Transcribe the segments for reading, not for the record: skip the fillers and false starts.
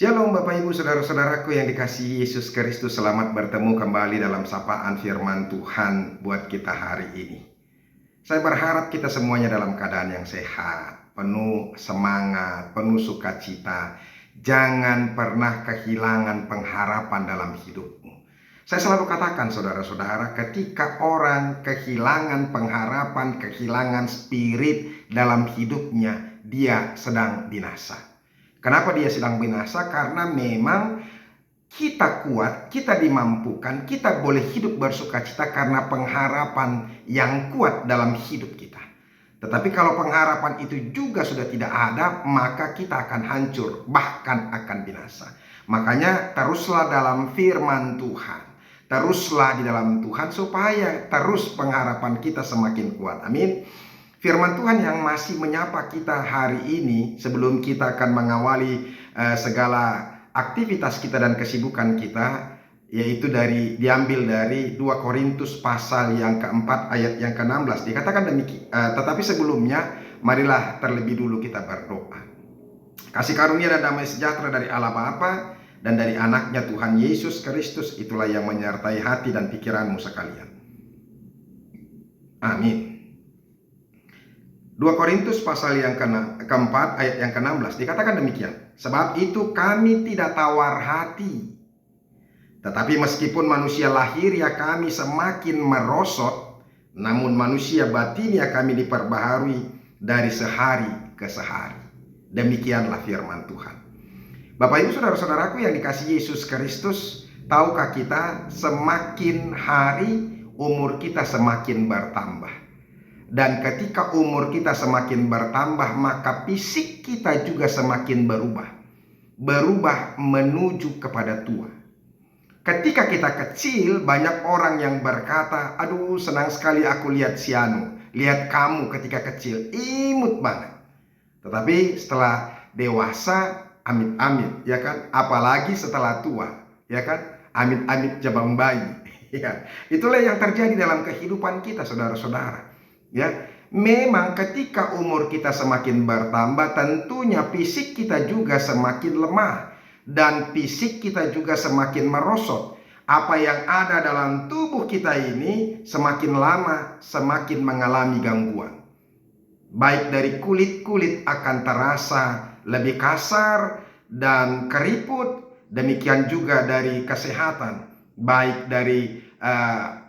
Shalom Bapak Ibu Saudara-saudaraku yang dikasihi Yesus Kristus. Selamat bertemu kembali dalam sapaan firman Tuhan buat kita hari ini. Saya berharap kita semuanya dalam keadaan yang sehat, penuh semangat, penuh sukacita. Jangan pernah kehilangan pengharapan dalam hidupmu. Saya selalu katakan saudara-saudara, ketika orang kehilangan pengharapan, kehilangan spirit dalam hidupnya, dia sedang binasa. Kenapa dia sedang binasa? Karena memang kita kuat, kita dimampukan, kita boleh hidup bersukacita karena pengharapan yang kuat dalam hidup kita. Tetapi kalau pengharapan itu juga sudah tidak ada, maka kita akan hancur, bahkan akan binasa. Makanya teruslah dalam firman Tuhan. Teruslah di dalam Tuhan supaya terus pengharapan kita semakin kuat. Amin. Firman Tuhan yang masih menyapa kita hari ini sebelum kita akan mengawali segala aktivitas kita dan kesibukan kita, yaitu diambil dari 2 Korintus pasal yang keempat ayat yang ke-16. Dikatakan demikian, tetapi sebelumnya marilah terlebih dulu kita berdoa. Kasih karunia dan damai sejahtera dari Allah Bapa dan dari anaknya Tuhan Yesus Kristus itulah yang menyertai hati dan pikiranmu sekalian. Amin. 2 Korintus pasal yang keempat ayat yang ke-16 dikatakan demikian. Sebab itu kami tidak tawar hati, tetapi meskipun manusia lahiriah kami semakin merosot, namun manusia batinnya kami diperbaharui dari sehari ke sehari. Demikianlah firman Tuhan. Bapak Ibu Saudara-saudaraku yang dikasihi Yesus Kristus, tahukah kita semakin hari umur kita semakin bertambah. Dan ketika umur kita semakin bertambah, maka fisik kita juga semakin berubah. Berubah menuju kepada tua. Ketika kita kecil, banyak orang yang berkata, aduh senang sekali aku lihat si Anu. Lihat kamu ketika kecil, imut banget. Tetapi setelah dewasa, amit-amit, ya kan? Apalagi setelah tua, ya kan? Amit-amit jabang bayi. Ya, itulah yang terjadi dalam kehidupan kita, saudara-saudara. Ya, memang ketika umur kita semakin bertambah, tentunya fisik kita juga semakin lemah dan fisik kita juga semakin merosot. Apa yang ada dalam tubuh kita ini semakin lama semakin mengalami gangguan. Baik dari kulit akan terasa lebih kasar dan keriput, demikian juga dari kesehatan, baik dari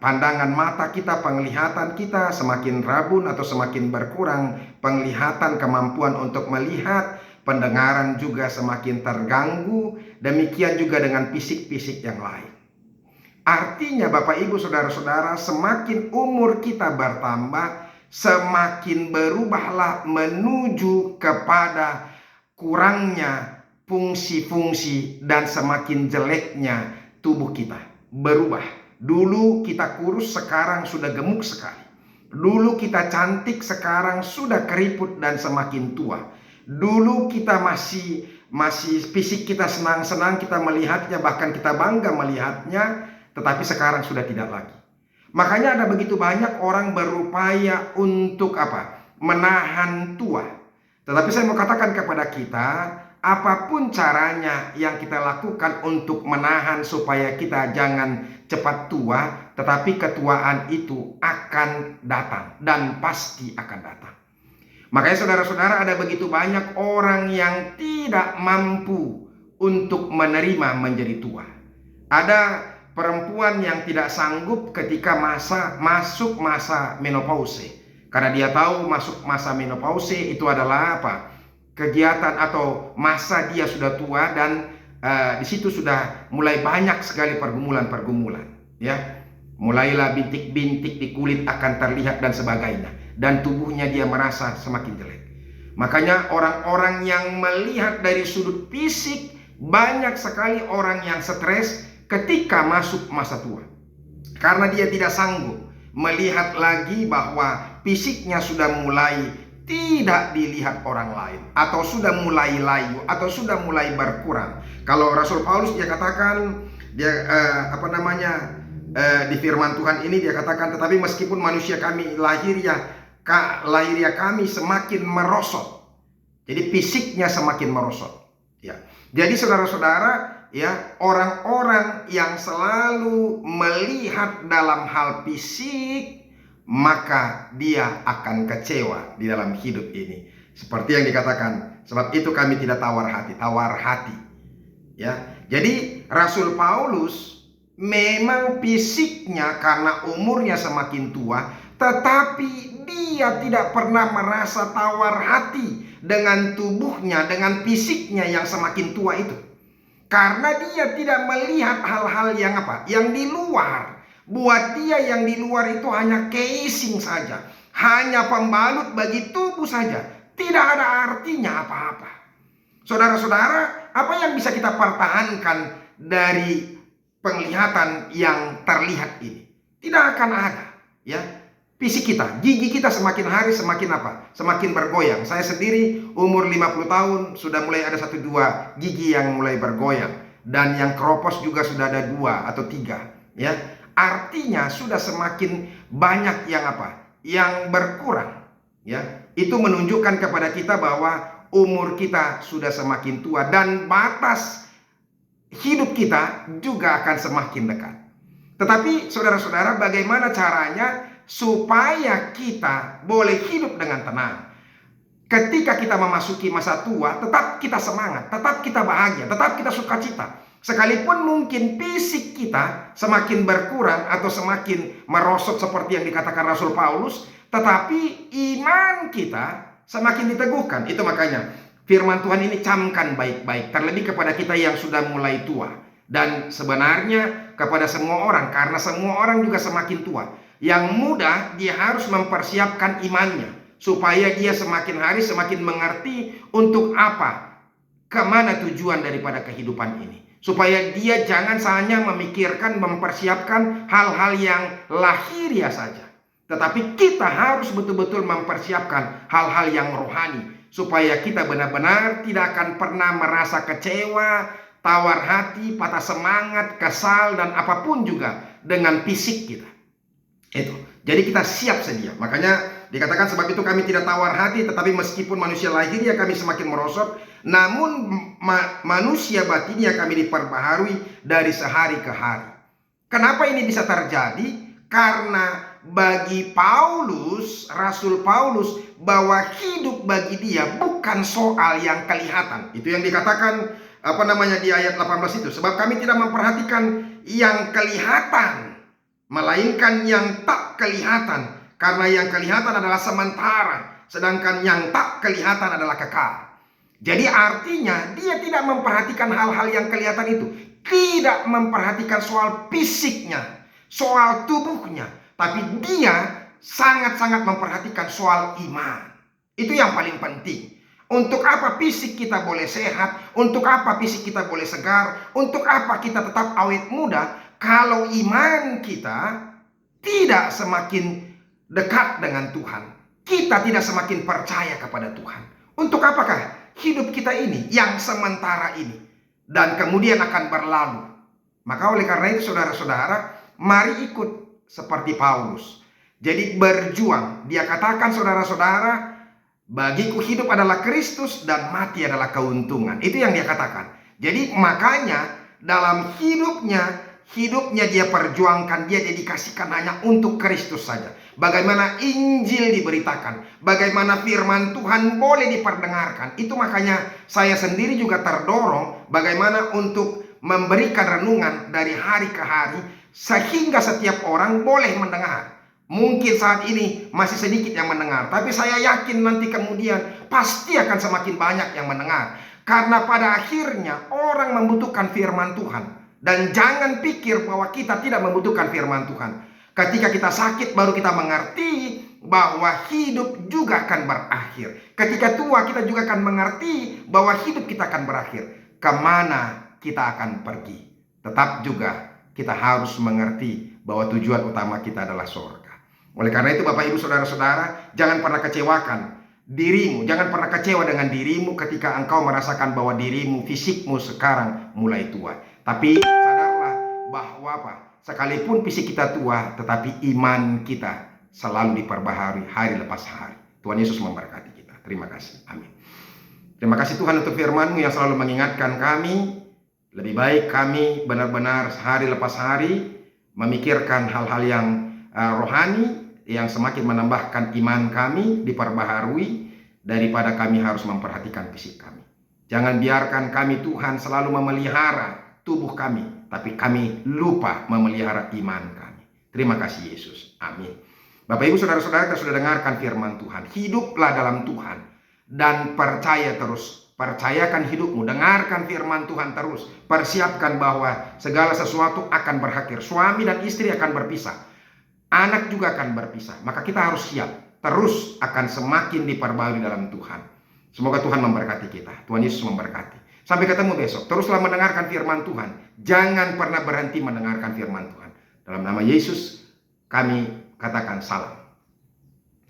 pandangan mata kita, penglihatan kita semakin rabun atau semakin berkurang, penglihatan, kemampuan untuk melihat, pendengaran juga semakin terganggu, demikian juga dengan fisik-fisik yang lain. Artinya Bapak Ibu Saudara-saudara, semakin umur kita bertambah, semakin berubahlah menuju kepada kurangnya fungsi-fungsi dan semakin jeleknya tubuh kita berubah. Dulu kita kurus, sekarang sudah gemuk sekali. Dulu kita cantik, sekarang sudah keriput dan semakin tua. Dulu kita masih fisik kita senang-senang kita melihatnya, bahkan kita bangga melihatnya, tetapi sekarang sudah tidak lagi. Makanya ada begitu banyak orang berupaya untuk menahan tua. Tetapi saya mau katakan kepada kita, apapun caranya yang kita lakukan untuk menahan supaya kita jangan cepat tua, tetapi ketuaan itu akan datang dan pasti akan datang. Makanya saudara-saudara, ada begitu banyak orang yang tidak mampu untuk menerima menjadi tua. Ada perempuan yang tidak sanggup ketika masuk masa menopause. Karena dia tahu masuk masa menopause itu adalah kegiatan atau masa dia sudah tua dan di situ sudah mulai banyak sekali pergumulan, ya. Mulailah bintik-bintik di kulit akan terlihat dan sebagainya, dan tubuhnya dia merasa semakin jelek. Makanya orang-orang yang melihat dari sudut fisik, banyak sekali orang yang stres ketika masuk masa tua, karena dia tidak sanggup melihat lagi bahwa fisiknya sudah mulai tidak dilihat orang lain, atau sudah mulai layu, atau sudah mulai berkurang. Kalau Rasul Paulus dia katakan, di firman Tuhan ini dia katakan, tetapi meskipun manusia kami lahiriah kami semakin merosot. Jadi fisiknya semakin merosot. Ya. Jadi saudara-saudara, ya, orang-orang yang selalu melihat dalam hal fisik, maka dia akan kecewa di dalam hidup ini. Seperti yang dikatakan, sebab itu kami tidak tawar hati. Ya. Jadi Rasul Paulus memang fisiknya karena umurnya semakin tua, tetapi dia tidak pernah merasa tawar hati dengan tubuhnya, dengan fisiknya yang semakin tua itu. Karena dia tidak melihat hal-hal yang apa? Yang di luar. Buat dia yang di luar itu hanya casing saja. Hanya pembalut bagi tubuh saja. Tidak ada artinya apa-apa. Saudara-saudara, apa yang bisa kita pertahankan dari penglihatan yang terlihat ini? Tidak akan ada, ya. Fisik kita, gigi kita semakin hari semakin apa? Semakin bergoyang. Saya sendiri umur 50 tahun sudah mulai ada 1-2 gigi yang mulai bergoyang. Dan yang keropos juga sudah ada 2 atau 3. Ya. Artinya sudah semakin banyak yang apa? Yang berkurang. Ya. Itu menunjukkan kepada kita bahwa umur kita sudah semakin tua. Dan batas hidup kita juga akan semakin dekat. Tetapi saudara-saudara, bagaimana caranya supaya kita boleh hidup dengan tenang? Ketika kita memasuki masa tua, tetap kita semangat, tetap kita bahagia, tetap kita sukacita. Sekalipun mungkin fisik kita semakin berkurang atau semakin merosot seperti yang dikatakan Rasul Paulus, tetapi iman kita semakin diteguhkan. Itu makanya firman Tuhan ini camkan baik-baik, terlebih kepada kita yang sudah mulai tua. Dan sebenarnya kepada semua orang, karena semua orang juga semakin tua. Yang muda, dia harus mempersiapkan imannya, supaya dia semakin hari semakin mengerti untuk apa, kemana tujuan daripada kehidupan ini. Supaya dia jangan hanya memikirkan, mempersiapkan hal-hal yang lahiriah saja. Tetapi kita harus betul-betul mempersiapkan hal-hal yang rohani, supaya kita benar-benar tidak akan pernah merasa kecewa, tawar hati, patah semangat, kesal, dan apapun juga dengan fisik kita. Itu. Jadi kita siap sedia. Makanya dikatakan sebab itu kami tidak tawar hati, tetapi meskipun manusia lahirnya kami semakin merosot, namun manusia batinnya kami diperbaharui dari sehari ke hari. Kenapa ini bisa terjadi? Karena bagi Paulus, Rasul Paulus, bahwa hidup bagi dia bukan soal yang kelihatan. Itu yang dikatakan di ayat 18 itu. Sebab kami tidak memperhatikan yang kelihatan, melainkan yang tak kelihatan. Karena yang kelihatan adalah sementara, sedangkan yang tak kelihatan adalah kekal. Jadi artinya dia tidak memperhatikan hal-hal yang kelihatan itu. Tidak memperhatikan soal fisiknya, soal tubuhnya. Tapi dia sangat-sangat memperhatikan soal iman. Itu yang paling penting. Untuk apa fisik kita boleh sehat? Untuk apa fisik kita boleh segar? Untuk apa kita tetap awet muda? Kalau iman kita tidak semakin dekat dengan Tuhan, kita tidak semakin percaya kepada Tuhan. Untuk apakah hidup kita ini yang sementara ini dan kemudian akan berlalu? Maka oleh karena itu saudara-saudara, mari ikut seperti Paulus. Jadi berjuang. Dia katakan saudara-saudara, bagiku hidup adalah Kristus dan mati adalah keuntungan. Itu yang dia katakan. Jadi makanya dalam hidupnya dia perjuangkan, dia dedikasikan hanya untuk Kristus saja. Bagaimana Injil diberitakan, bagaimana firman Tuhan boleh diperdengarkan. Itu makanya saya sendiri juga terdorong bagaimana untuk memberikan renungan dari hari ke hari, sehingga setiap orang boleh mendengar. Mungkin saat ini masih sedikit yang mendengar, tapi saya yakin nanti kemudian pasti akan semakin banyak yang mendengar. Karena pada akhirnya orang membutuhkan firman Tuhan. Dan jangan pikir bahwa kita tidak membutuhkan firman Tuhan. Ketika kita sakit baru kita mengerti bahwa hidup juga akan berakhir. Ketika tua kita juga akan mengerti bahwa hidup kita akan berakhir. Kemana kita akan pergi? Tetap juga kita harus mengerti bahwa tujuan utama kita adalah surga. Oleh karena itu Bapak Ibu Saudara-saudara, jangan pernah kecewakan dirimu. Jangan pernah kecewa dengan dirimu ketika engkau merasakan bahwa dirimu, fisikmu sekarang mulai tua. Tapi sadarlah bahwa apa? Sekalipun fisik kita tua, tetapi iman kita selalu diperbaharui hari lepas hari. Tuhan Yesus memberkati kita. Terima kasih. Amin. Terima kasih Tuhan untuk firman-Mu yang selalu mengingatkan kami. Lebih baik kami benar-benar hari lepas hari memikirkan hal-hal yang rohani, yang semakin menambahkan iman kami, diperbaharui, daripada kami harus memperhatikan fisik kami. Jangan biarkan kami Tuhan selalu memelihara tubuh kami, tapi kami lupa memelihara iman kami. Terima kasih Yesus. Amin. Bapak Ibu Saudara-saudara, kita sudah dengarkan firman Tuhan. Hiduplah dalam Tuhan dan percaya terus. Percayakan hidupmu, dengarkan firman Tuhan terus. Persiapkan bahwa segala sesuatu akan berakhir. Suami dan istri akan berpisah. Anak juga akan berpisah. Maka kita harus siap. Terus akan semakin diperbarui dalam Tuhan. Semoga Tuhan memberkati kita. Tuhan Yesus memberkati. Sampai ketemu besok. Teruslah mendengarkan firman Tuhan. Jangan pernah berhenti mendengarkan firman Tuhan. Dalam nama Yesus kami katakan salam.